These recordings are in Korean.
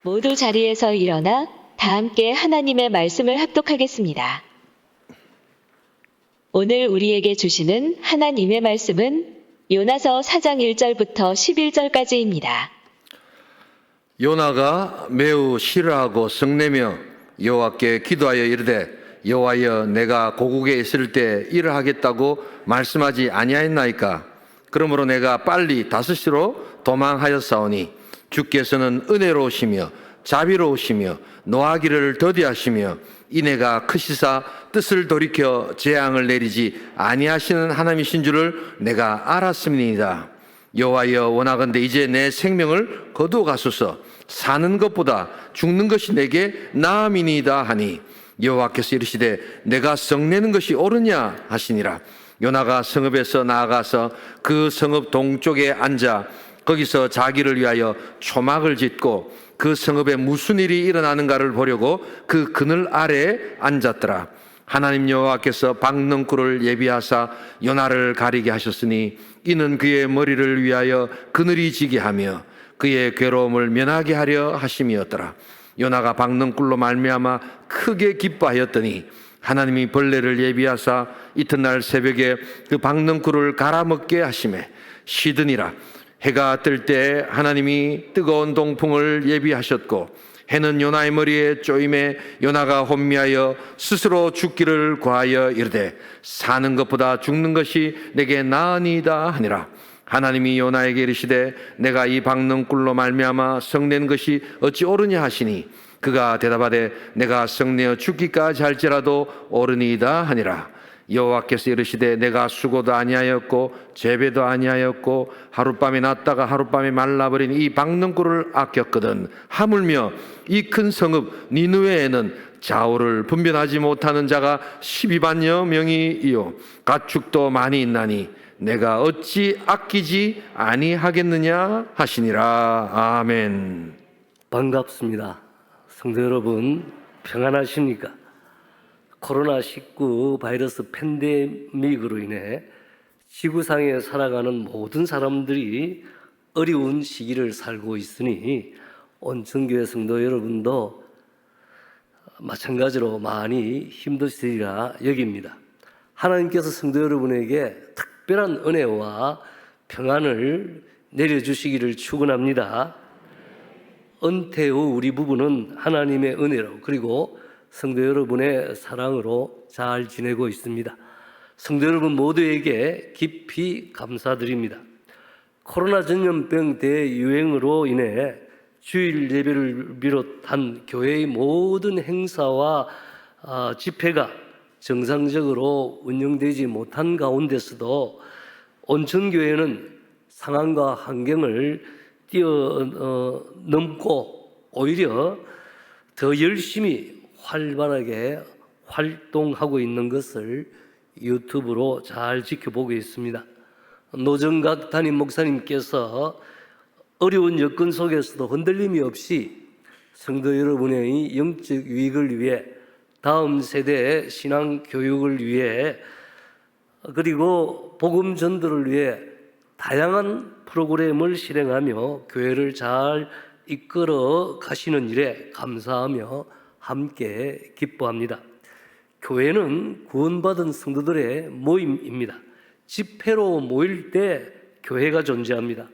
모두 자리에서 일어나 다 함께 하나님의 말씀을 합독하겠습니다. 오늘 우리에게 주시는 하나님의 말씀은 요나서 4장 1절부터 11절까지입니다. 요나가 매우 싫어하고 성내며 여호와께 기도하여 이르되 여호와여 내가 고국에 있을 때 일을 하겠다고 말씀하지 아니하였나이까. 그러므로 내가 빨리 다스시로 도망하였사오니 주께서는 은혜로우시며 자비로우시며 노하기를 더디하시며 이내가 크시사 뜻을 돌이켜 재앙을 내리지 아니하시는 하나님이신 줄을 내가 알았음이니이다. 여호와여 원하건대 이제 내 생명을 거두어가소서. 사는 것보다 죽는 것이 내게 나음이니이다 하니 여호와께서 이르시되 내가 성내는 것이 옳으냐 하시니라. 요나가 성읍에서 나아가서 그 성읍 동쪽에 앉아 거기서 자기를 위하여 초막을 짓고 그 성읍에 무슨 일이 일어나는가를 보려고 그 그늘 아래에 앉았더라. 하나님 여호와께서 박넝쿨을 예비하사 요나를 가리게 하셨으니 이는 그의 머리를 위하여 그늘이 지게 하며 그의 괴로움을 면하게 하려 하심이었더라. 요나가 박넝쿨로 말미암아 크게 기뻐하였더니 하나님이 벌레를 예비하사 이튿날 새벽에 그 박넝쿨을 갈아먹게 하시매 시드니라. 해가 뜰 때 하나님이 뜨거운 동풍을 예비하셨고 해는 요나의 머리에 쪼임에 요나가 혼미하여 스스로 죽기를 구하여 이르되 사는 것보다 죽는 것이 내게 나으니이다 하니라. 하나님이 요나에게 이르시되 내가 이 박넝쿨로 말미암아 성내는 것이 어찌 옳으냐 하시니 그가 대답하되 내가 성내어 죽기까지 할지라도 옳으니이다 하니라. 여호와께서 이르시되 내가 수고도 아니하였고 재배도 아니하였고 하룻밤에 났다가 하룻밤에 말라버린 이 박넝쿨을 아꼈거든 하물며 이 큰 성읍 니느웨에는 좌우를 분별하지 못하는 자가 12만여 명이요 가축도 많이 있나니 내가 어찌 아끼지 아니하겠느냐 하시니라. 아멘. 반갑습니다. 성도 여러분, 평안하십니까? 코로나19 바이러스 팬데믹으로 인해 지구상에 살아가는 모든 사람들이 어려운 시기를 살고 있으니 온천교회 성도 여러분도 마찬가지로 많이 힘드시리라 여깁니다. 하나님께서 성도 여러분에게 특별한 은혜와 평안을 내려주시기를 축원합니다. 은퇴 후 우리 부부는 하나님의 은혜로 그리고 성도 여러분의 사랑으로 잘 지내고 있습니다. 성도 여러분 모두에게 깊이 감사드립니다. 코로나 전염병 대유행으로 인해 주일 예배를 비롯한 교회의 모든 행사와 집회가 정상적으로 운영되지 못한 가운데서도 온천교회는 상황과 환경을 뛰어넘고 오히려 더 열심히 활발하게 활동하고 있는 것을 유튜브로 잘 지켜보고 있습니다. 노정각 담임 목사님께서 어려운 여건 속에서도 흔들림이 없이 성도 여러분의 영적 유익을 위해 다음 세대의 신앙 교육을 위해 그리고 복음 전도를 위해 다양한 프로그램을 실행하며 교회를 잘 이끌어 가시는 일에 감사하며 함께 기뻐합니다. 교회는 구원받은 성도들의 모임입니다. 집회로 모일 때 교회가 존재합니다.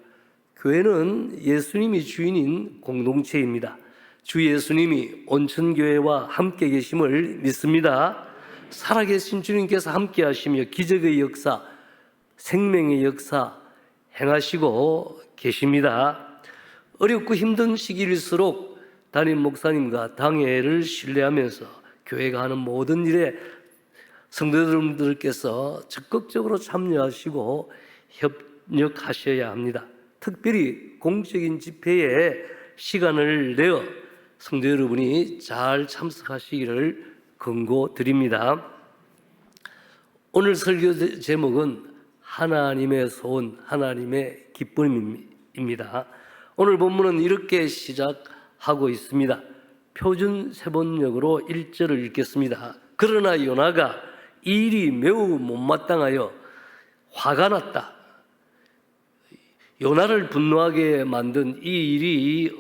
교회는 예수님이 주인인 공동체입니다. 주 예수님이 온천교회와 함께 계심을 믿습니다. 살아계신 주님께서 함께 하시며 기적의 역사, 생명의 역사 행하시고 계십니다. 어렵고 힘든 시기일수록 담임 목사님과 당회를 신뢰하면서 교회가 하는 모든 일에 성도 여러분들께서 적극적으로 참여하시고 협력하셔야 합니다. 특별히 공적인 집회에 시간을 내어 성도 여러분이 잘 참석하시기를 권고드립니다. 오늘 설교 제목은 하나님의 소원, 하나님의 기쁨입니다. 오늘 본문은 이렇게 시작하고 있습니다. 표준 세번역으로 1절을 읽겠습니다. 그러나 요나가 이 일이 매우 못마땅하여 화가 났다. 요나를 분노하게 만든 이 일이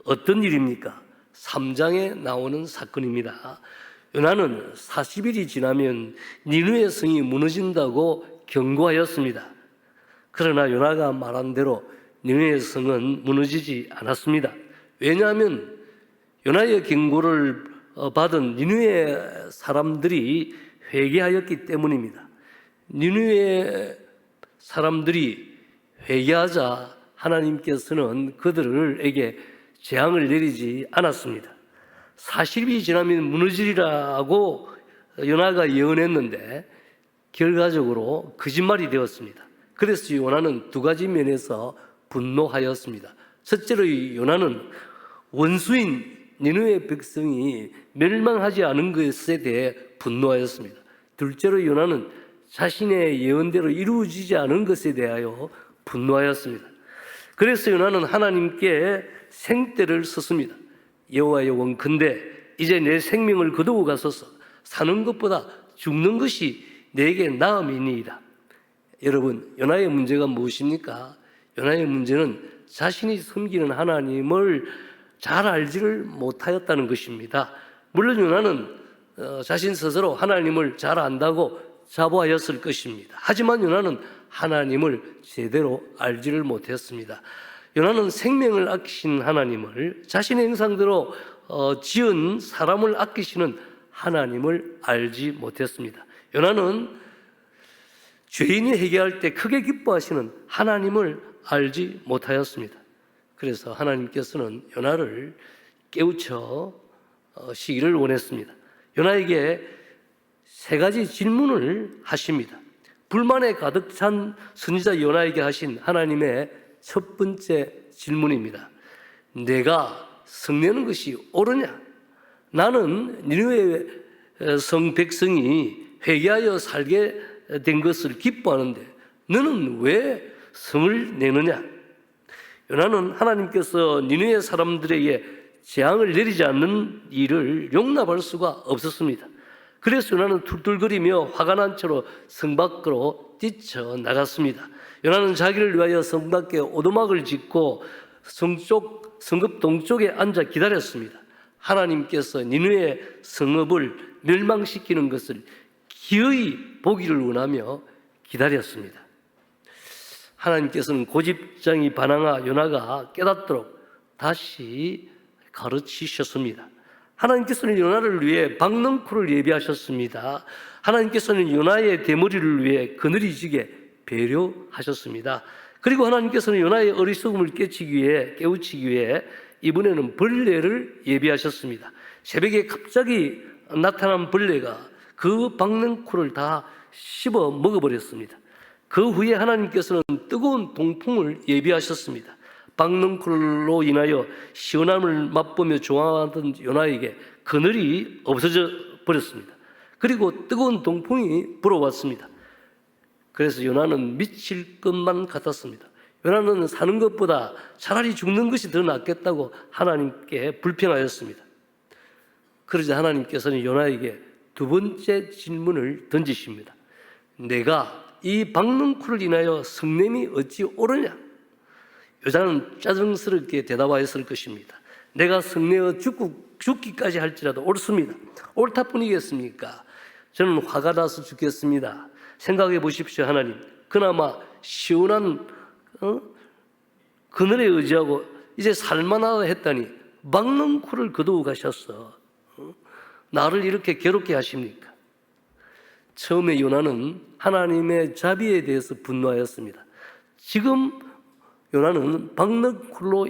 어떤 일입니까? 3장에 나오는 사건입니다. 요나는 40일이 지나면 니느웨 성이 무너진다고 경고하였습니다. 그러나 요나가 말한 대로 니느웨 성은 무너지지 않았습니다. 왜냐하면 요나의 경고를 받은 니느웨 사람들이 회개하였기 때문입니다. 니느웨 사람들이 회개하자 하나님께서는 그들에게 재앙을 내리지 않았습니다. 40일이 지나면 무너지리라고 요나가 예언했는데 결과적으로 거짓말이 되었습니다. 그래서 요나는 두 가지 면에서 분노하였습니다. 첫째로 요나는 원수인 니느웨 백성이 멸망하지 않은 것에 대해 분노하였습니다. 둘째로 요나는 자신의 예언대로 이루어지지 않은 것에 대하여 분노하였습니다. 그래서 요나는 하나님께 생떼를 썼습니다. 여호와여 원컨대 이제 내 생명을 거두어 가소서. 사는 것보다 죽는 것이 내게 나음이니이다. 여러분, 요나의 문제가 무엇입니까? 요나의 문제는 자신이 섬기는 하나님을 잘 알지를 못하였다는 것입니다. 물론 요나는 자신 스스로 하나님을 잘 안다고 자부하였을 것입니다. 하지만 요나는 하나님을 제대로 알지를 못했습니다. 요나는 생명을 아끼신 하나님을, 자신의 형상대로 지은 사람을 아끼시는 하나님을 알지 못했습니다. 요나는 죄인이 회개할 때 크게 기뻐하시는 하나님을 알지 못하였습니다. 그래서 하나님께서는 요나를 깨우쳐 시기를 원했습니다. 요나에게 세 가지 질문을 하십니다. 불만에 가득 찬 선지자 요나에게 하신 하나님의 첫 번째 질문입니다. 내가 성내는 것이 옳으냐? 나는 니느웨 성 백성이 회개하여 살게 된 것을 기뻐하는데 너는 왜 성을 내느냐? 요나는 하나님께서 니느웨 사람들에게 재앙을 내리지 않는 일을 용납할 수가 없었습니다. 그래서 요나는 툴툴거리며 화가 난 채로 성 밖으로 뛰쳐나갔습니다. 요나는 자기를 위하여 성 밖에 오두막을 짓고 성읍 동쪽에 앉아 기다렸습니다. 하나님께서 니느웨 성읍을 멸망시키는 것을 기어이 보기를 원하며 기다렸습니다. 하나님께서는 고집장이 반항하 요나가 깨닫도록 다시 가르치셨습니다. 하나님께서는 요나를 위해 박넝쿨을 예비하셨습니다. 하나님께서는 요나의 대머리를 위해 그늘이 지게 배려하셨습니다. 그리고 하나님께서는 요나의 어리석음을 깨우치기 위해 이번에는 벌레를 예비하셨습니다. 새벽에 갑자기 나타난 벌레가 그 박넝쿨을 다 씹어 먹어버렸습니다. 그 후에 하나님께서는 뜨거운 동풍을 예비하셨습니다. 박넝쿨로 인하여 시원함을 맛보며 좋아하던 요나에게 그늘이 없어져 버렸습니다. 그리고 뜨거운 동풍이 불어왔습니다. 그래서 요나는 미칠 것만 같았습니다. 요나는 사는 것보다 차라리 죽는 것이 더 낫겠다고 하나님께 불평하였습니다. 그러자 하나님께서는 요나에게 두 번째 질문을 던지십니다. 내가 이 박넝쿨을 인하여 성냄이 어찌 오르냐? 요나는 짜증스럽게 대답하였을 것입니다. 내가 성내어 죽기까지 할지라도 옳습니다. 옳다 뿐이겠습니까? 저는 화가 나서 죽겠습니다. 생각해 보십시오. 하나님, 그나마 시원한 그늘에 의지하고 이제 살만하다 했더니 박넝쿨을 거두어 가셨어. 나를 이렇게 괴롭게 하십니까? 처음에 요나는 하나님의 자비에 대해서 분노하였습니다. 지금 요나는 박넝쿨로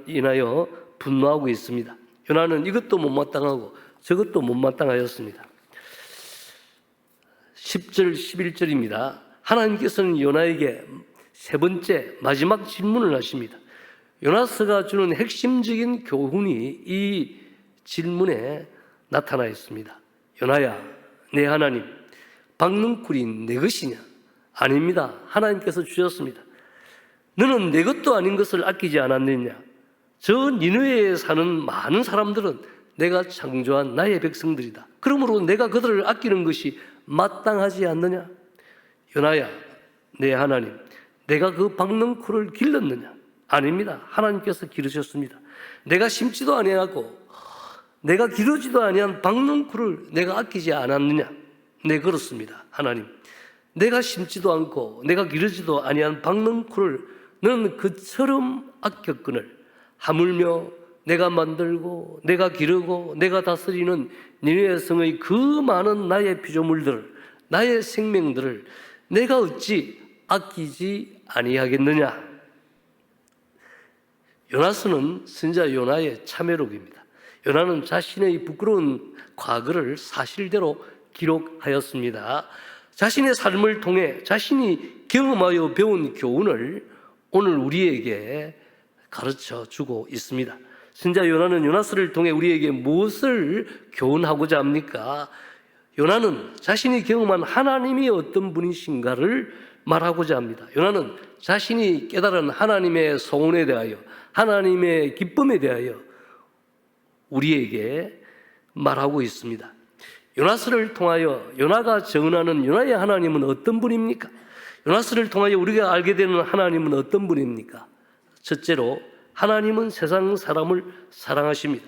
인하여 분노하고 있습니다. 요나는 이것도 못마땅하고 저것도 못마땅하였습니다. 10절 11절입니다. 하나님께서는 요나에게 세 번째 마지막 질문을 하십니다. 요나서가 주는 핵심적인 교훈이 이 질문에 나타나 있습니다. 요나야, 내 하나님, 박넝쿨이 내 것이냐? 아닙니다. 하나님께서 주셨습니다. 너는 내 것도 아닌 것을 아끼지 않았느냐? 저 니느웨에 사는 많은 사람들은 내가 창조한 나의 백성들이다. 그러므로 내가 그들을 아끼는 것이 마땅하지 않느냐? 요나야, 내 하나님, 내가 그 박넝쿨을 길렀느냐? 아닙니다. 하나님께서 기르셨습니다. 내가 심지도 아니하고 내가 기르지도 아니한 박농쿨을 내가 아끼지 않았느냐? 네, 그렇습니다. 하나님, 내가 심지도 않고 내가 기르지도 아니한 박농쿨을 너는 그처럼 아꼈거늘 하물며 내가 만들고 내가 기르고 내가 다스리는 니네의 성의 그 많은 나의 피조물들을, 나의 생명들을 내가 어찌 아끼지 아니하겠느냐? 요나서는 선지자 요나의 참회록입니다. 요나는 자신의 부끄러운 과거를 사실대로 기록하였습니다. 자신의 삶을 통해 자신이 경험하여 배운 교훈을 오늘 우리에게 가르쳐 주고 있습니다. 선지자 요나는 요나서를 통해 우리에게 무엇을 교훈하고자 합니까? 요나는 자신이 경험한 하나님이 어떤 분이신가를 말하고자 합니다. 요나는 자신이 깨달은 하나님의 소원에 대하여, 하나님의 기쁨에 대하여 우리에게 말하고 있습니다. 요나서를 통하여 요나가 증언하는 요나의 하나님은 어떤 분입니까? 요나서를 통하여 우리가 알게 되는 하나님은 어떤 분입니까? 첫째로 하나님은 세상 사람을 사랑하십니다.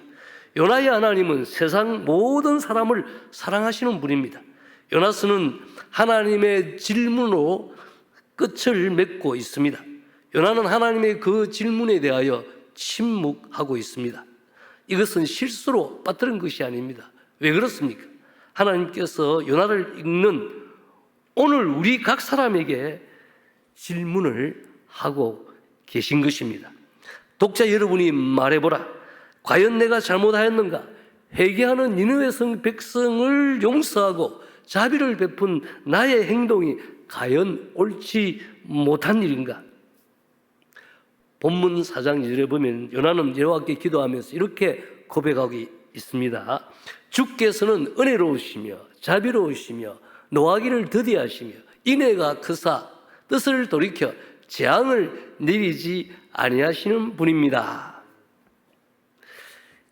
요나의 하나님은 세상 모든 사람을 사랑하시는 분입니다. 요나서는 하나님의 질문으로 끝을 맺고 있습니다. 요나는 하나님의 그 질문에 대하여 침묵하고 있습니다. 이것은 실수로 빠뜨린 것이 아닙니다. 왜 그렇습니까? 하나님께서 요나를 읽는 오늘 우리 각 사람에게 질문을 하고 계신 것입니다. 독자 여러분이 말해보라. 과연 내가 잘못하였는가? 회개하는 니느웨 성 백성을 용서하고 자비를 베푼 나의 행동이 과연 옳지 못한 일인가? 본문 4장 2절에 보면 요나는 여호와께 기도하면서 이렇게 고백하고 있습니다. 주께서는 은혜로우시며 자비로우시며 노하기를 더디하시며 인애가 크사 뜻을 돌이켜 재앙을 내리지 아니하시는 분입니다.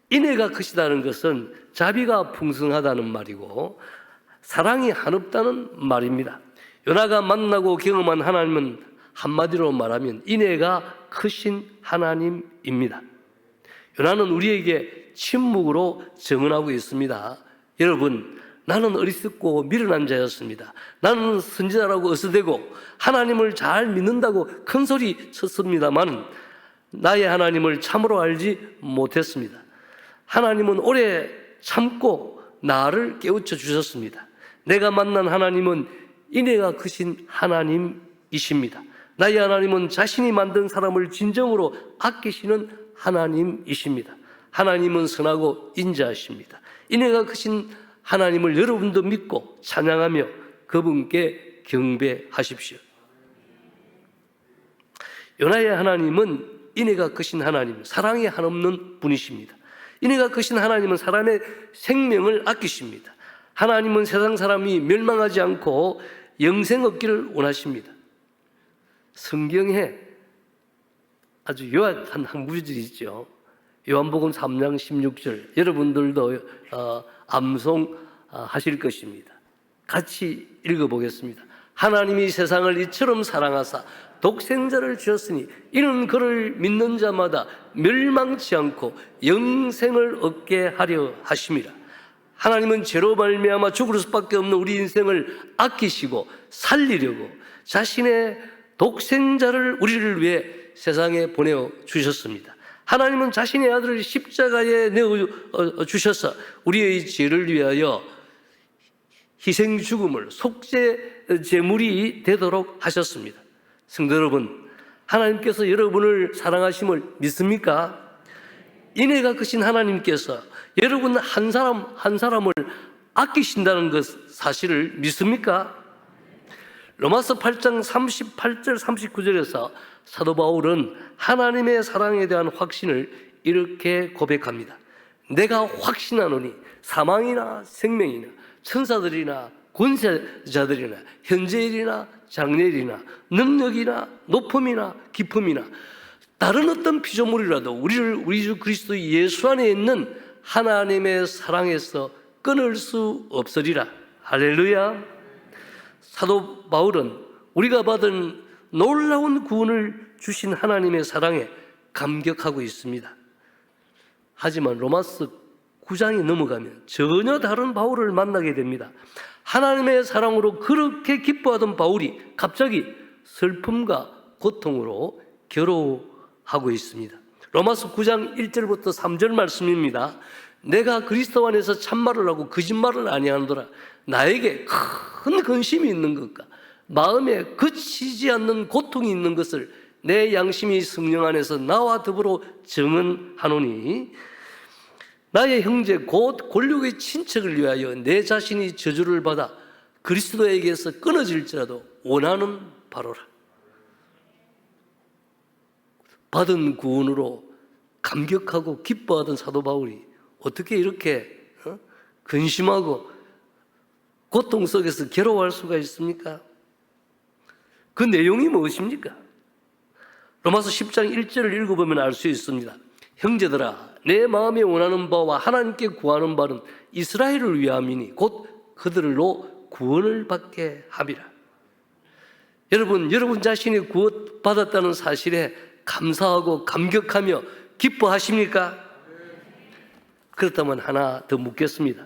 인애가 크시다는 것은 자비가 풍성하다는 말이고 사랑이 한없다는 말입니다. 요나가 만나고 경험한 하나님은 한마디로 말하면 인애가 크신 하나님입니다. 요나는 우리에게 침묵으로 증언하고 있습니다. 여러분, 나는 어리석고 미련한 자였습니다. 나는 선지자라고 어서대고 하나님을 잘 믿는다고 큰소리 쳤습니다만 나의 하나님을 참으로 알지 못했습니다. 하나님은 오래 참고 나를 깨우쳐 주셨습니다. 내가 만난 하나님은 인애가 크신 하나님이십니다. 나의 하나님은 자신이 만든 사람을 진정으로 아끼시는 하나님이십니다. 하나님은 선하고 인자하십니다. 인애가 크신 하나님을 여러분도 믿고 찬양하며 그분께 경배하십시오. 요나의 하나님은 인애가 크신 하나님, 사랑이 한없는 분이십니다. 인애가 크신 하나님은 사람의 생명을 아끼십니다. 하나님은 세상 사람이 멸망하지 않고 영생 얻기를 원하십니다. 성경에 아주 요약한 한 구절이 있죠. 요한복음 3장 16절 여러분들도 암송하실 것입니다. 같이 읽어보겠습니다. 하나님이 세상을 이처럼 사랑하사 독생자를 주셨으니 이는 그를 믿는 자마다 멸망치 않고 영생을 얻게 하려 하심이라. 하나님은 죄로 말미암아 죽을 수밖에 없는 우리 인생을 아끼시고 살리려고 자신의 독생자를 우리를 위해 세상에 보내어 주셨습니다. 하나님은 자신의 아들을 십자가에 내어 주셔서 우리의 죄를 위하여 희생 죽음을 속죄 제물이 되도록 하셨습니다. 성도 여러분, 하나님께서 여러분을 사랑하심을 믿습니까? 인애가 크신 하나님께서 여러분 한 사람 한 사람을 아끼신다는 것 사실을 믿습니까? 로마서 8장 38절 39절에서 사도 바울은 하나님의 사랑에 대한 확신을 이렇게 고백합니다. 내가 확신하노니 사망이나 생명이나 천사들이나 권세자들이나 현재일이나 장래일이나 능력이나 높음이나 깊음이나 다른 어떤 피조물이라도 우리를 우리 주 그리스도 예수 안에 있는 하나님의 사랑에서 끊을 수 없으리라. 할렐루야. 사도 바울은 우리가 받은 놀라운 구원을 주신 하나님의 사랑에 감격하고 있습니다. 하지만 로마서 9장이 넘어가면 전혀 다른 바울을 만나게 됩니다. 하나님의 사랑으로 그렇게 기뻐하던 바울이 갑자기 슬픔과 고통으로 괴로워하고 있습니다. 로마서 9장 1절부터 3절 말씀입니다. 내가 그리스도 안에서 참말을 하고 거짓말을 아니하노라. 나에게 큰 근심이 있는 것과 마음에 그치지 않는 고통이 있는 것을 내 양심이 성령 안에서 나와 더불어 증언하노니 나의 형제 곧 권력의 친척을 위하여 내 자신이 저주를 받아 그리스도에게서 끊어질지라도 원하는 바로라. 받은 구원으로 감격하고 기뻐하던 사도 바울이 어떻게 이렇게 근심하고 고통 속에서 괴로워할 수가 있습니까? 그 내용이 무엇입니까? 로마서 10장 1절을 읽어보면 알 수 있습니다. 형제들아, 내 마음에 원하는 바와 하나님께 구하는 바는 이스라엘을 위함이니 곧 그들로 구원을 받게 함이라. 여러분 자신이 구원받았다는 사실에 감사하고 감격하며 기뻐하십니까? 그렇다면 하나 더 묻겠습니다.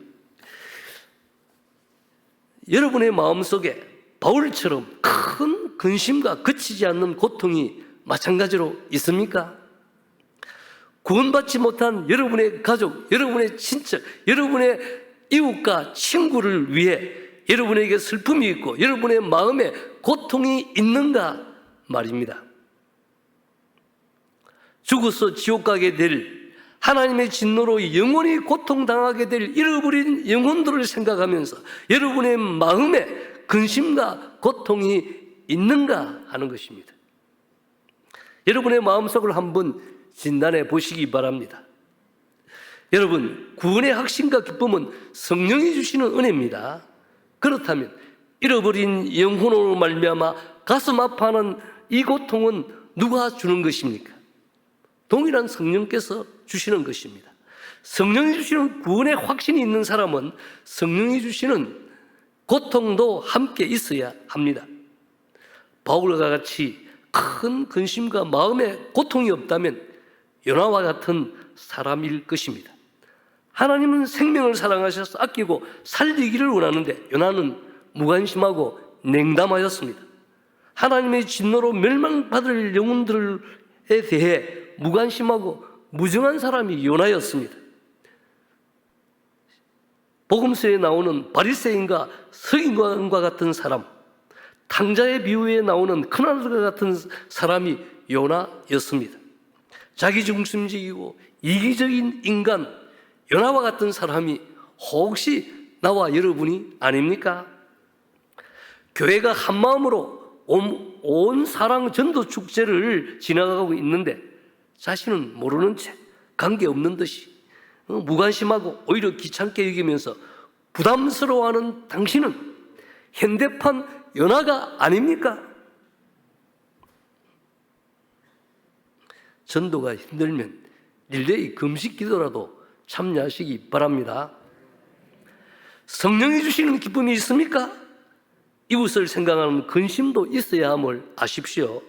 여러분의 마음속에 바울처럼 큰 근심과 그치지 않는 고통이 마찬가지로 있습니까? 구원받지 못한 여러분의 가족, 여러분의 친척, 여러분의 이웃과 친구를 위해 여러분에게 슬픔이 있고 여러분의 마음에 고통이 있는가 말입니다. 죽어서 지옥 가게 될 하나님의 진노로 영원히 고통당하게 될 잃어버린 영혼들을 생각하면서 여러분의 마음에 근심과 고통이 있는가 하는 것입니다. 여러분의 마음속을 한번 진단해 보시기 바랍니다. 여러분, 구원의 확신과 기쁨은 성령이 주시는 은혜입니다. 그렇다면 잃어버린 영혼으로 말미암아 가슴 아파하는 이 고통은 누가 주는 것입니까? 동일한 성령께서 주시는 것입니다. 성령이 주시는 구원의 확신이 있는 사람은 성령이 주시는 고통도 함께 있어야 합니다. 바울과 같이 큰 근심과 마음에 고통이 없다면 요나와 같은 사람일 것입니다. 하나님은 생명을 사랑하셔서 아끼고 살리기를 원하는데 요나는 무관심하고 냉담하였습니다. 하나님의 진노로 멸망받을 영혼들에 대해 무관심하고 무정한 사람이 요나였습니다. 복음서에 나오는 바리새인과 서기관과 같은 사람, 탕자의 비유에 나오는 큰아들과 같은 사람이 요나였습니다. 자기중심적이고 이기적인 인간 요나와 같은 사람이 혹시 나와 여러분이 아닙니까? 교회가 한마음으로 온 사랑 전도 축제를 지나가고 있는데 자신은 모르는 채 관계없는 듯이 무관심하고 오히려 귀찮게 여기면서 부담스러워하는 당신은 현대판 요나가 아닙니까? 전도가 힘들면 릴레이 금식 기도라도 참여하시기 바랍니다. 성령이 주시는 기쁨이 있습니까? 이웃을 생각하는 근심도 있어야 함을 아십시오.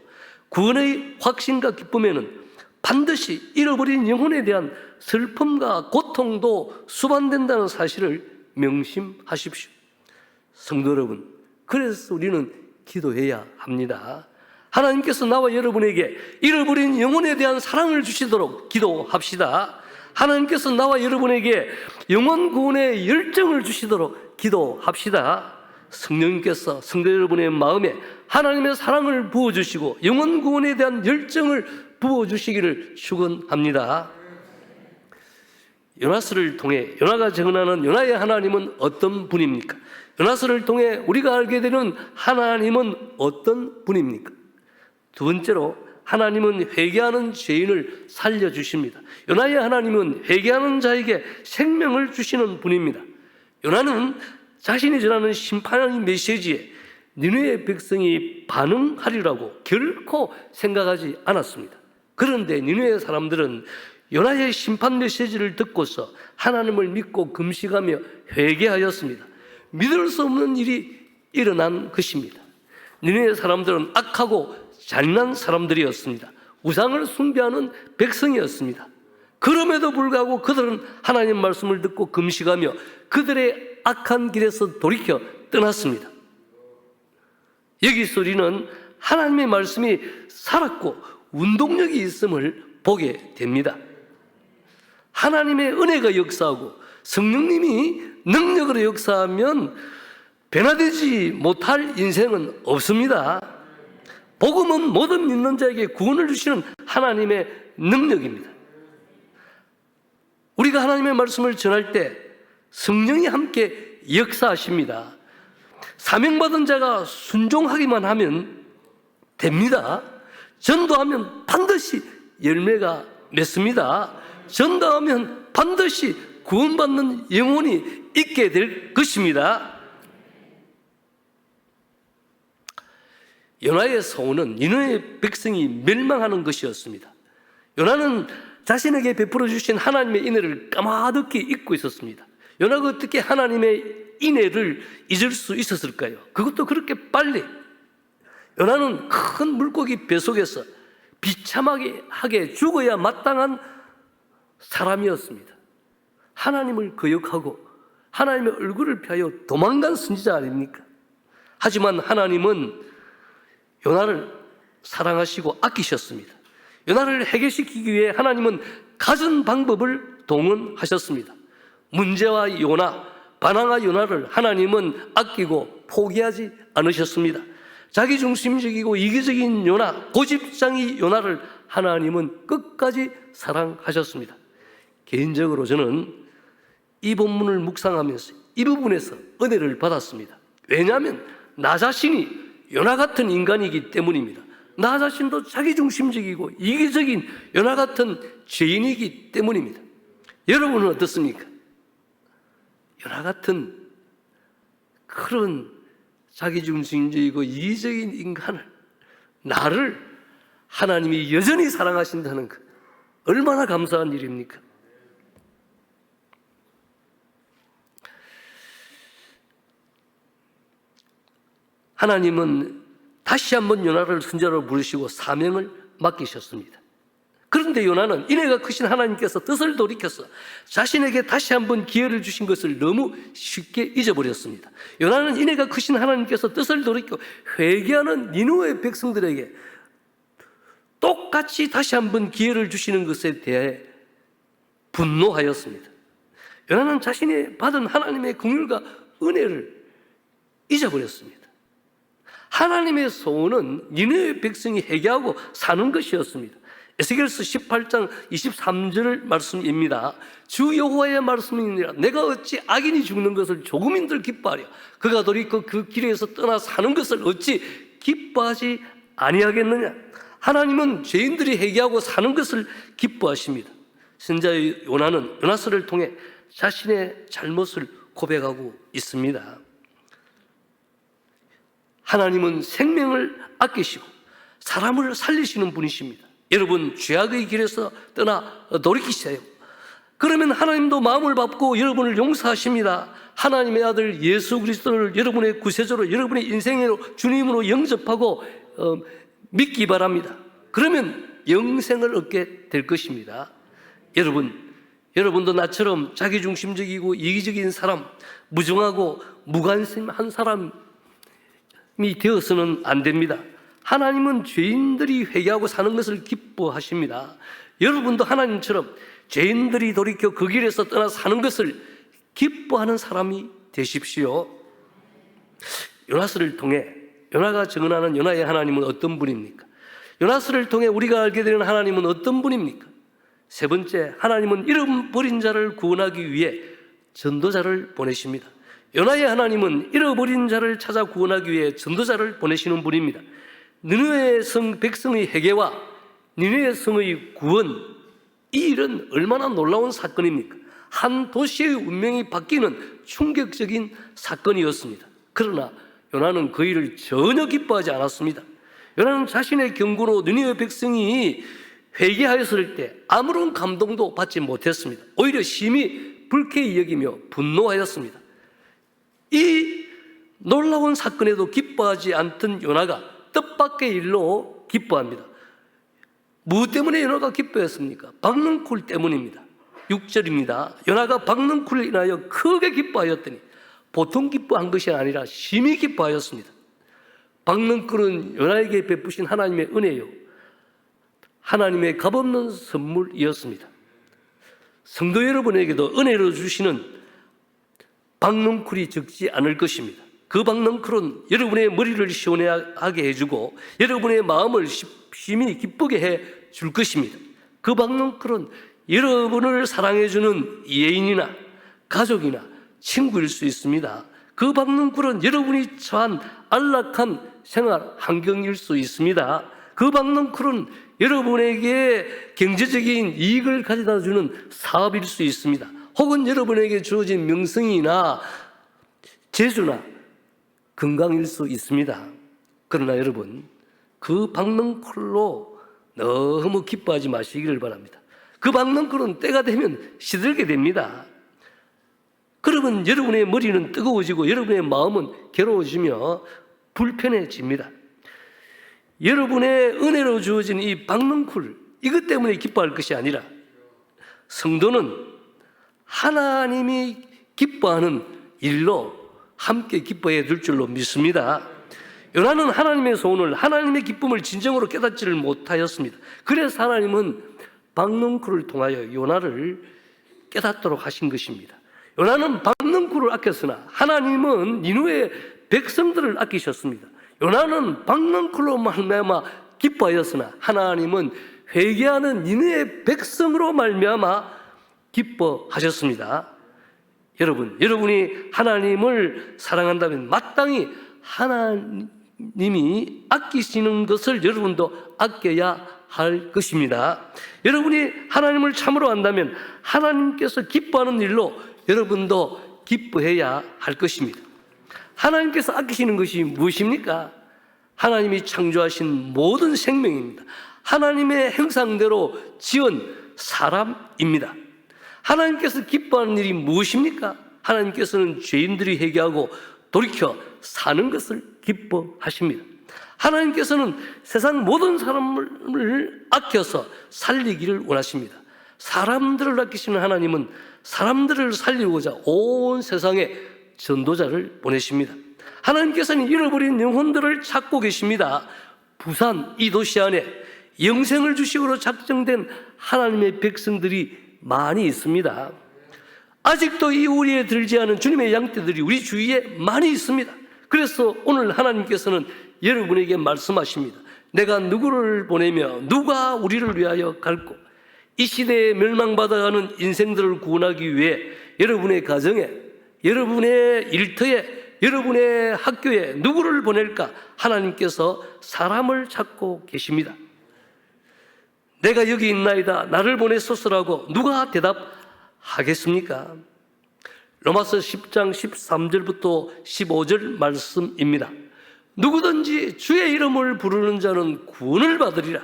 구원의 확신과 기쁨에는 반드시 잃어버린 영혼에 대한 슬픔과 고통도 수반된다는 사실을 명심하십시오. 성도 여러분, 그래서 우리는 기도해야 합니다. 하나님께서 나와 여러분에게 잃어버린 영혼에 대한 사랑을 주시도록 기도합시다. 하나님께서 나와 여러분에게 영혼 구원의 열정을 주시도록 기도합시다. 성령님께서 성도 여러분의 마음에 하나님의 사랑을 부어주시고 영혼 구원에 대한 열정을 부어주시기를 축원합니다. 요나서를 통해 요나가 증언하는 요나의 하나님은 어떤 분입니까? 요나서를 통해 우리가 알게 되는 하나님은 어떤 분입니까? 두 번째로 하나님은 회개하는 죄인을 살려주십니다. 요나의 하나님은 회개하는 자에게 생명을 주시는 분입니다. 요나는 자신이 전하는 심판의 메시지에 니느웨 백성이 반응하리라고 결코 생각하지 않았습니다. 그런데 니느웨 사람들은 요나의 심판 메시지를 듣고서 하나님을 믿고 금식하며 회개하였습니다. 믿을 수 없는 일이 일어난 것입니다. 니느웨 사람들은 악하고 잔인한 사람들이었습니다. 우상을 숭배하는 백성이었습니다. 그럼에도 불구하고 그들은 하나님 말씀을 듣고 금식하며 그들의 악한 길에서 돌이켜 떠났습니다. 여기서 우리는 하나님의 말씀이 살았고 운동력이 있음을 보게 됩니다. 하나님의 은혜가 역사하고 성령님이 능력으로 역사하면 변화되지 못할 인생은 없습니다. 복음은 모든 믿는 자에게 구원을 주시는 하나님의 능력입니다. 우리가 하나님의 말씀을 전할 때 성령이 함께 역사하십니다. 사명받은 자가 순종하기만 하면 됩니다. 전도하면 반드시 열매가 맺습니다. 전도하면 반드시 구원받는 영혼이 있게 될 것입니다. 요나의 소원은 니느웨 백성이 멸망하는 것이었습니다. 요나는 자신에게 베풀어 주신 하나님의 인애를 까마득히 잊고 있었습니다. 요나가 어떻게 하나님의 인애를 잊을 수 있었을까요? 그것도 그렇게 빨리. 요나는 큰 물고기 뱃속에서 비참하게 죽어야 마땅한 사람이었습니다. 하나님을 거역하고 하나님의 얼굴을 피하여 도망간 선지자 아닙니까? 하지만 하나님은 요나를 사랑하시고 아끼셨습니다. 요나를 해결시키기 위해 하나님은 갖은 방법을 동원하셨습니다. 문제와 요나, 반항아 요나를 하나님은 아끼고 포기하지 않으셨습니다. 자기중심적이고 이기적인 요나, 고집장이 요나를 하나님은 끝까지 사랑하셨습니다. 개인적으로 저는 이 본문을 묵상하면서 이 부분에서 은혜를 받았습니다. 왜냐하면 나 자신이 요나 같은 인간이기 때문입니다. 나 자신도 자기중심적이고 이기적인 요나 같은 죄인이기 때문입니다. 여러분은 어떻습니까? 요나 같은 그런 자기중심적이고 이기적인 인간을, 나를 하나님이 여전히 사랑하신다는 것, 얼마나 감사한 일입니까? 하나님은 다시 한번 요나를 선지자로 부르시고 사명을 맡기셨습니다. 그런데 요나는 인애가 크신 하나님께서 뜻을 돌이켜서 자신에게 다시 한번 기회를 주신 것을 너무 쉽게 잊어버렸습니다. 요나는 인애가 크신 하나님께서 뜻을 돌이켜 회개하는 니느웨 백성들에게 똑같이 다시 한번 기회를 주시는 것에 대해 분노하였습니다. 요나는 자신이 받은 하나님의 긍휼과 은혜를 잊어버렸습니다. 하나님의 소원은 니느웨 백성이 회개하고 사는 것이었습니다. 에스겔서 18장 23절 말씀입니다. 주 여호와의 말씀이니라. 내가 어찌 악인이 죽는 것을 조금인들 기뻐하랴. 그가 돌이켜 그 길에서 떠나 사는 것을 어찌 기뻐하지 아니하겠느냐. 하나님은 죄인들이 회개하고 사는 것을 기뻐하십니다. 선지자 요나는 요나서를 통해 자신의 잘못을 고백하고 있습니다. 하나님은 생명을 아끼시고 사람을 살리시는 분이십니다. 여러분, 죄악의 길에서 떠나 돌이키세요. 그러면 하나님도 마음을 받고 여러분을 용서하십니다. 하나님의 아들 예수 그리스도를 여러분의 구세주로, 여러분의 인생으로 주님으로 영접하고 믿기 바랍니다. 그러면 영생을 얻게 될 것입니다. 여러분도 나처럼 자기중심적이고 이기적인 사람, 무정하고 무관심한 사람이 되어서는 안 됩니다. 하나님은 죄인들이 회개하고 사는 것을 기뻐하십니다. 여러분도 하나님처럼 죄인들이 돌이켜 그 길에서 떠나 사는 것을 기뻐하는 사람이 되십시오. 요나서를 통해 요나가 증언하는 요나의 하나님은 어떤 분입니까? 요나서를 통해 우리가 알게 되는 하나님은 어떤 분입니까? 세 번째, 하나님은 잃어버린 자를 구원하기 위해 전도자를 보내십니다. 요나의 하나님은 잃어버린 자를 찾아 구원하기 위해 전도자를 보내시는 분입니다. 니느웨 성 백성의 회개와 니느웨 성의 구원, 이 일은 얼마나 놀라운 사건입니까? 한 도시의 운명이 바뀌는 충격적인 사건이었습니다. 그러나 요나는 그 일을 전혀 기뻐하지 않았습니다. 요나는 자신의 경고로 니느웨 백성이 회개하였을 때 아무런 감동도 받지 못했습니다. 오히려 심히 불쾌히 여기며 분노하였습니다. 이 놀라운 사건에도 기뻐하지 않던 요나가 뜻밖의 일로 기뻐합니다. 무엇 때문에 요나가 기뻐했습니까? 박능쿨 때문입니다. 6절입니다. 요나가 박능쿨을 인하여 크게 기뻐하였더니 보통 기뻐한 것이 아니라 심히 기뻐하였습니다. 박능쿨은 요나에게 베푸신 하나님의 은혜요, 하나님의 값없는 선물이었습니다. 성도 여러분에게도 은혜로 주시는 박능쿨이 적지 않을 것입니다. 그 박능쿨은 여러분의 머리를 시원하게 해주고 여러분의 마음을 심히 기쁘게 해줄 것입니다. 그 박능쿨은 여러분을 사랑해주는 예인이나 가족이나 친구일 수 있습니다. 그 박능쿨은 여러분이 처한 안락한 생활 환경일 수 있습니다. 그 박능쿨은 여러분에게 경제적인 이익을 가져다 주는 사업일 수 있습니다. 혹은 여러분에게 주어진 명성이나 재주나 건강일 수 있습니다. 그러나 여러분, 그 박능쿨로 너무 기뻐하지 마시기를 바랍니다. 그 박능쿨은 때가 되면 시들게 됩니다. 그러면 여러분의 머리는 뜨거워지고 여러분의 마음은 괴로워지며 불편해집니다. 여러분의 은혜로 주어진 이 박능쿨, 이것 때문에 기뻐할 것이 아니라 성도는 하나님이 기뻐하는 일로 함께 기뻐해 줄 줄로 믿습니다. 요나는 하나님의 소원을, 하나님의 기쁨을 진정으로 깨닫지를 못하였습니다. 그래서 하나님은 박능쿨을 통하여 요나를 깨닫도록 하신 것입니다. 요나는 박능쿨을 아꼈으나 하나님은 니누의 백성들을 아끼셨습니다. 요나는 박능쿨로 말미암아 기뻐하였으나 하나님은 회개하는 니누의 백성으로 말미암아 기뻐하셨습니다. 여러분, 여러분이 하나님을 사랑한다면 마땅히 하나님이 아끼시는 것을 여러분도 아껴야 할 것입니다. 여러분이 하나님을 참으로 안다면 하나님께서 기뻐하는 일로 여러분도 기뻐해야 할 것입니다. 하나님께서 아끼시는 것이 무엇입니까? 하나님이 창조하신 모든 생명입니다. 하나님의 형상대로 지은 사람입니다. 하나님께서 기뻐하는 일이 무엇입니까? 하나님께서는 죄인들이 회개하고 돌이켜 사는 것을 기뻐하십니다. 하나님께서는 세상 모든 사람을 아껴서 살리기를 원하십니다. 사람들을 아끼시는 하나님은 사람들을 살리고자 온 세상에 전도자를 보내십니다. 하나님께서는 잃어버린 영혼들을 찾고 계십니다. 부산 이 도시 안에 영생을 주시기로 작정된 하나님의 백성들이 많이 있습니다. 아직도 이 우리에 들지 않은 주님의 양떼들이 우리 주위에 많이 있습니다. 그래서 오늘 하나님께서는 여러분에게 말씀하십니다. 내가 누구를 보내며 누가 우리를 위하여 갈고 이 시대에 멸망받아가는 인생들을 구원하기 위해 여러분의 가정에, 여러분의 일터에, 여러분의 학교에 누구를 보낼까? 하나님께서 사람을 찾고 계십니다. 내가 여기 있나이다, 나를 보내소서라고 누가 대답하겠습니까? 로마서 10장 13절부터 15절 말씀입니다. 누구든지 주의 이름을 부르는 자는 구원을 받으리라.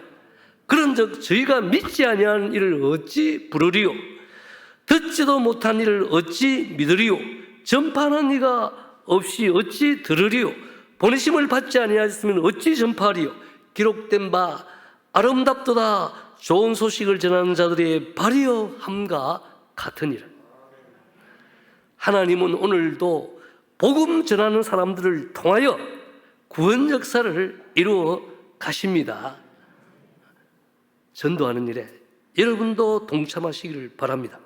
그런즉 저희가 믿지 아니한 일을 어찌 부르리요? 듣지도 못한 일을 어찌 믿으리요? 전파하는 이가 없이 어찌 들으리요? 보내심을 받지 아니하였으면 어찌 전파하리요? 기록된 바 아름답도다 좋은 소식을 전하는 자들의 발이여 함과 같으니라. 하나님은 오늘도 복음 전하는 사람들을 통하여 구원 역사를 이루어 가십니다. 전도하는 일에 여러분도 동참하시기를 바랍니다.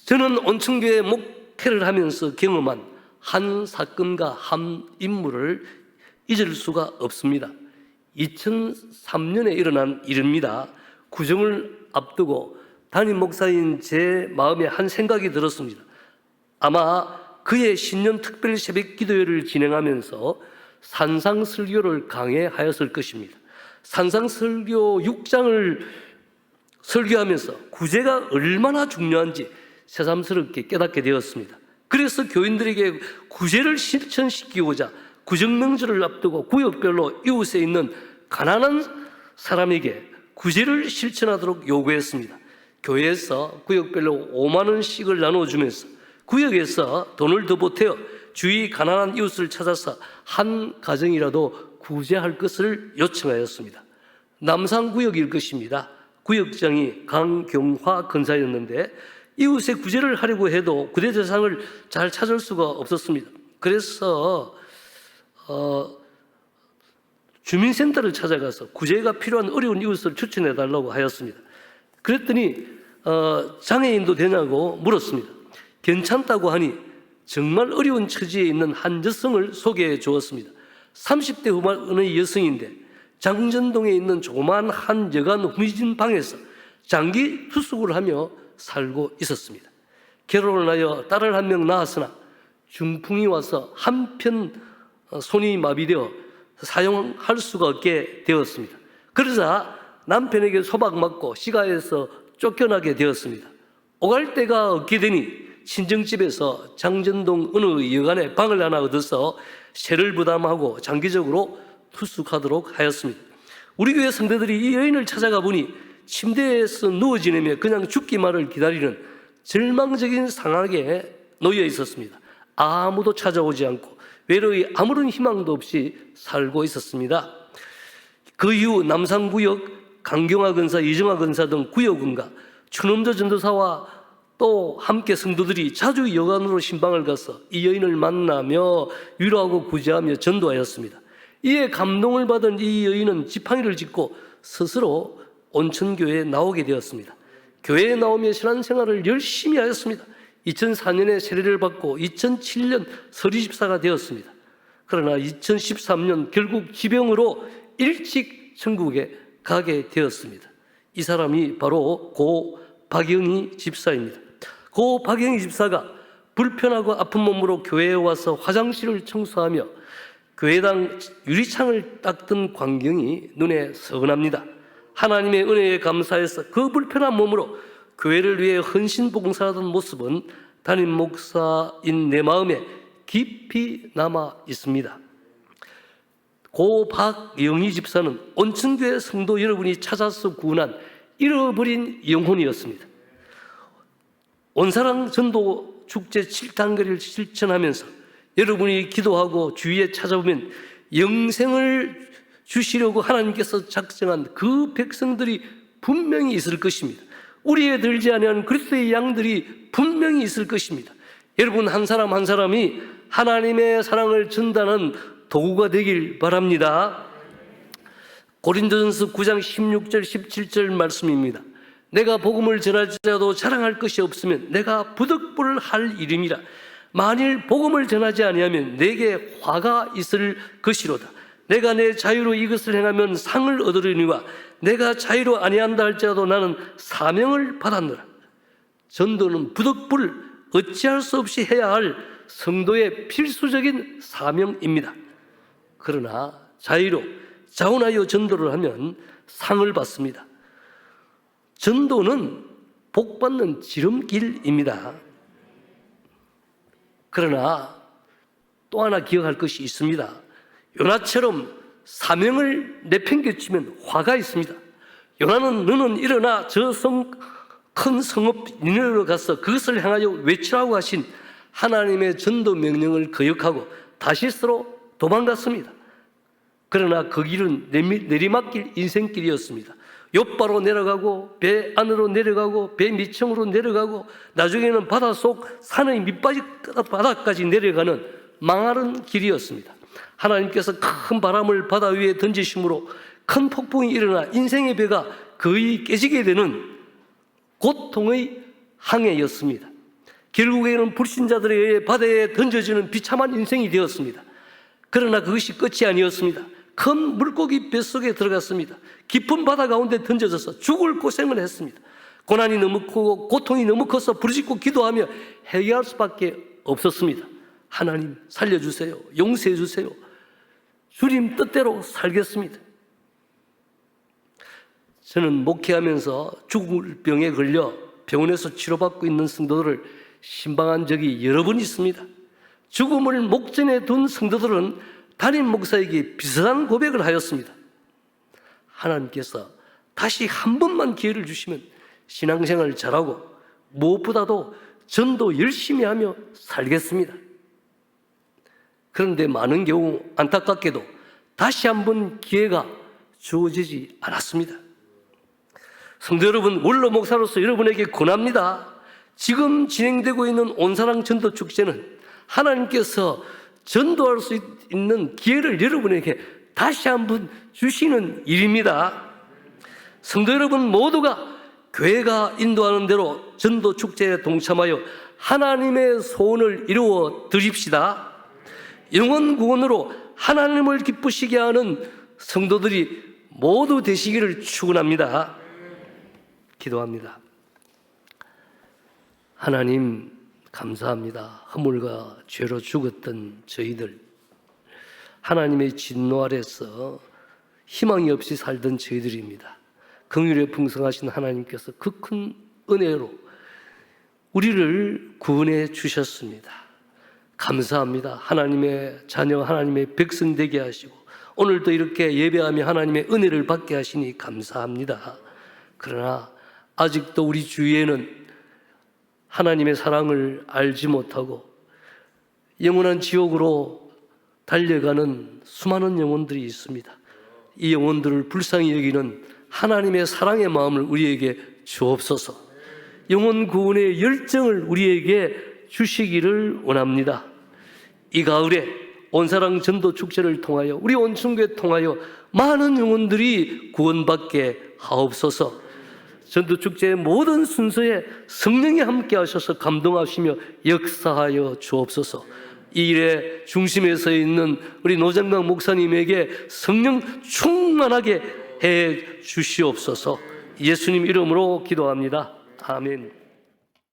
저는 온천교회 목회를 하면서 경험한 한 사건과 한 인물을 잊을 수가 없습니다. 2003년에 일어난 일입니다. 구정을 앞두고 담임 목사인 제 마음에 한 생각이 들었습니다. 아마 그의 신년 특별 새벽 기도회를 진행하면서 산상설교를 강해하였을 것입니다. 산상설교 6장을 설교하면서 구제가 얼마나 중요한지 새삼스럽게 깨닫게 되었습니다. 그래서 교인들에게 구제를 실천시키고자 구정명절을 앞두고 구역별로 이웃에 있는 가난한 사람에게 구제를 실천하도록 요구했습니다. 교회에서 구역별로 5만 원씩을 나눠주면서 구역에서 돈을 더 보태어 주위 가난한 이웃을 찾아서 한 가정이라도 구제할 것을 요청하였습니다. 남산구역일 것입니다. 구역장이 강경화 근사였는데 이웃에 구제를 하려고 해도 구제 대상을 잘 찾을 수가 없었습니다. 그래서 주민센터를 찾아가서 구제가 필요한 어려운 이웃을 추천해 달라고 하였습니다. 그랬더니 장애인도 되냐고 물었습니다. 괜찮다고 하니 정말 어려운 처지에 있는 한 여성을 소개해 주었습니다. 30대 후반의 여성인데 장전동에 있는 조그마한 한 여간 후미진 방에서 장기 투숙을 하며 살고 있었습니다. 결혼을 하여 딸을 한 명 낳았으나 중풍이 와서 한편 손이 마비되어 사용할 수가 없게 되었습니다. 그러자 남편에게 소박맞고 시가에서 쫓겨나게 되었습니다. 오갈 데가 없게 되니 친정집에서 장전동 어느 여간에 방을 하나 얻어서 세를 부담하고 장기적으로 투숙하도록 하였습니다. 우리 교회 성도들이 이 여인을 찾아가 보니 침대에서 누워 지내며 그냥 죽기만을 기다리는 절망적인 상황에 놓여 있었습니다. 아무도 찾아오지 않고 외로이 아무런 희망도 없이 살고 있었습니다. 그 이후 남산구역 강경화 근사, 이정화 근사 등 구역원과 추놈저 전도사와 또 함께 성도들이 자주 여관으로 신방을 가서 이 여인을 만나며 위로하고 구제하며 전도하였습니다. 이에 감동을 받은 이 여인은 지팡이를 짚고 스스로 온천교회에 나오게 되었습니다. 교회에 나오며 신앙생활을 열심히 하였습니다. 2004년에 세례를 받고 2007년 서리집사가 되었습니다. 그러나 2013년 결국 지병으로 일찍 천국에 가게 되었습니다. 이 사람이 바로 고 박영희 집사입니다. 고 박영희 집사가 불편하고 아픈 몸으로 교회에 와서 화장실을 청소하며 교회당 유리창을 닦던 광경이 눈에 선합니다. 하나님의 은혜에 감사해서 그 불편한 몸으로 교회를 위해 헌신봉사하던 모습은 담임 목사인 내 마음에 깊이 남아 있습니다. 고 박영희 집사는 온천교회 성도 여러분이 찾아서 구원한 잃어버린 영혼이었습니다. 온사랑 전도 축제 7단계를 실천하면서 여러분이 기도하고 주위에 찾아보면 영생을 주시려고 하나님께서 작정한 그 백성들이 분명히 있을 것입니다. 우리에 들지 아니한 그리스도의 양들이 분명히 있을 것입니다. 여러분 한 사람 한 사람이 하나님의 사랑을 전달하는 도구가 되길 바랍니다. 고린도전서 9장 16절 17절 말씀입니다. 내가 복음을 전하자도 자랑할 것이 없으면 내가 부득불 할 일임이라. 만일 복음을 전하지 아니하면 내게 화가 있을 것이로다. 내가 내 자유로 이것을 행하면 상을 얻으려니와 내가 자유로 아니한다 할지라도 나는 사명을 받았노라. 전도는 부득불 어찌할 수 없이 해야 할 성도의 필수적인 사명입니다. 그러나 자유로 자원하여 전도를 하면 상을 받습니다. 전도는 복받는 지름길입니다. 그러나 또 하나 기억할 것이 있습니다. 요나처럼 사명을 내팽개치면 화가 있습니다. 요나는 너는 일어나 저 큰 성읍 니느웨로 가서 그것을 향하여 외치라고 하신 하나님의 전도 명령을 거역하고 다시스로 도망갔습니다. 그러나 그 길은 내리막길 인생길이었습니다. 욥바로 내려가고 배 안으로 내려가고 배 밑층으로 내려가고 나중에는 바닷속 산의 밑바닥까지 내려가는 망하는 길이었습니다. 하나님께서 큰 바람을 바다 위에 던지심으로 큰 폭풍이 일어나 인생의 배가 거의 깨지게 되는 고통의 항해였습니다. 결국에는 불신자들에 의해 바다에 던져지는 비참한 인생이 되었습니다. 그러나 그것이 끝이 아니었습니다. 큰 물고기 뱃속에 들어갔습니다. 깊은 바다 가운데 던져져서 죽을 고생을 했습니다. 고난이 너무 크고 고통이 너무 커서 부르짖고 기도하며 해결할 수밖에 없었습니다. 하나님 살려주세요. 용서해 주세요. 주님 뜻대로 살겠습니다. 저는 목회하면서 죽을 병에 걸려 병원에서 치료받고 있는 성도들을 신방한 적이 여러 번 있습니다. 죽음을 목전에 둔 성도들은 담임 목사에게 비슷한 고백을 하였습니다. 하나님께서 다시 한 번만 기회를 주시면 신앙생활 잘하고 무엇보다도 전도 열심히 하며 살겠습니다. 그런데 많은 경우 안타깝게도 다시 한 번 기회가 주어지지 않았습니다. 성도 여러분, 원로 목사로서 여러분에게 권합니다. 지금 진행되고 있는 온사랑 전도 축제는 하나님께서 전도할 수 있는 기회를 여러분에게 다시 한번 주시는 일입니다. 성도 여러분 모두가 교회가 인도하는 대로 전도 축제에 동참하여 하나님의 소원을 이루어 드립시다. 영원 구원으로 하나님을 기쁘시게 하는 성도들이 모두 되시기를 축원합니다. 기도합니다. 하나님 감사합니다. 허물과 죄로 죽었던 저희들, 하나님의 진노 아래서 희망이 없이 살던 저희들입니다. 긍휼에 풍성하신 하나님께서 그 큰 은혜로 우리를 구원해 주셨습니다. 감사합니다. 하나님의 자녀, 하나님의 백성 되게 하시고 오늘도 이렇게 예배하며 하나님의 은혜를 받게 하시니 감사합니다. 그러나 아직도 우리 주위에는 하나님의 사랑을 알지 못하고 영원한 지옥으로 달려가는 수많은 영혼들이 있습니다. 이 영혼들을 불쌍히 여기는 하나님의 사랑의 마음을 우리에게 주옵소서. 영혼 구원의 열정을 우리에게 주시기를 원합니다. 이 가을에 온사랑 전도 축제를 통하여 우리 온천교회 통하여 많은 영혼들이 구원받게 하옵소서. 전도 축제의 모든 순서에 성령이 함께 하셔서 감동하시며 역사하여 주옵소서. 이 일의 중심에 서 있는 우리 노장강 목사님에게 성령 충만하게 해 주시옵소서. 예수님 이름으로 기도합니다. 아멘.